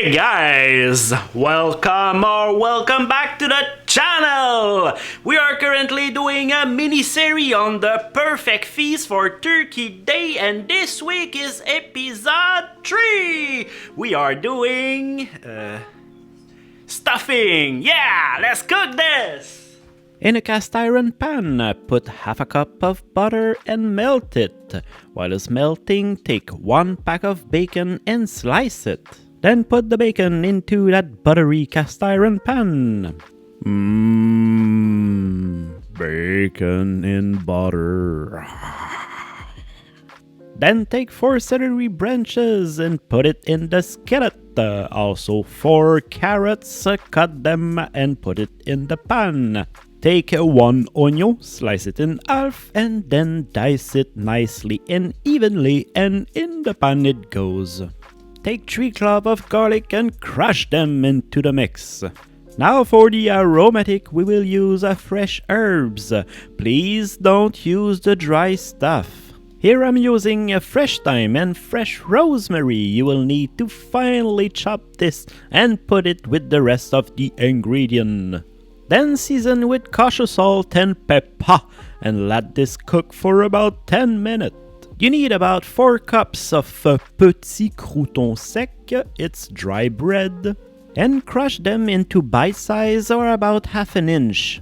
Hey guys, welcome back to the channel. We are currently doing a mini series on the perfect feast for Turkey Day, and this week is episode 3. We are doing stuffing. Yeah, let's cook this. In a cast iron pan, put half a cup of butter and melt it. While it's melting, take 1 pack of bacon and slice it. Then put the bacon into that buttery cast iron pan. Bacon in butter. Then take 4 celery branches and put it in the skeleta. Also 4 carrots, cut them and put it in the pan. Take 1 onion, slice it in half, and then dice it nicely and evenly, and in the pan it goes. Take 3 cloves of garlic and crush them into the mix. Now for the aromatic, we will use fresh herbs. Please don't use the dry stuff. Here I'm using fresh thyme and fresh rosemary. You will need to finely chop this and put it with the rest of the ingredient. Then season with kosher salt and pepper and let this cook for about 10 minutes. You need about 4 cups of petits croûtons secs, it's dry bread, and crush them into bite size or about half an inch.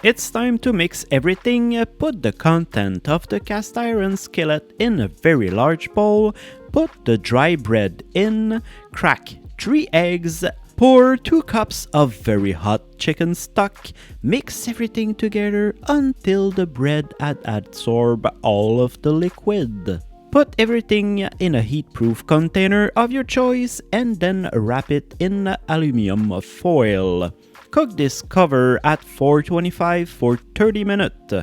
It's time to mix everything. Put the content of the cast iron skillet in a very large bowl, put the dry bread in, crack 3 eggs, pour 2 cups of very hot chicken stock, mix everything together until the bread had absorbed all of the liquid. Put everything in a heat-proof container of your choice and then wrap it in aluminum foil. Cook this cover at 425 for 30 minutes.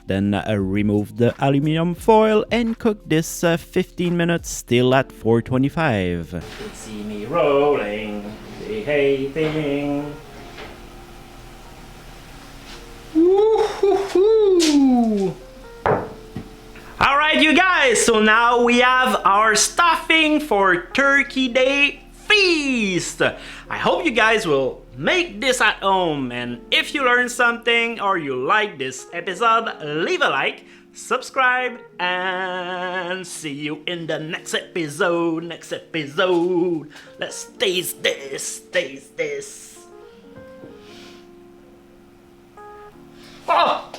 Then remove the aluminum foil and cook this 15 minutes still at 425. You can see me rolling, behaving. Woo-hoo-hoo. Alright you guys, so now we have our stuffing for Turkey Day feast. I hope you guys will make this at home, and if you learned something or you like this episode, leave a like, subscribe, and see you in the next episode. Let's taste this. Oh!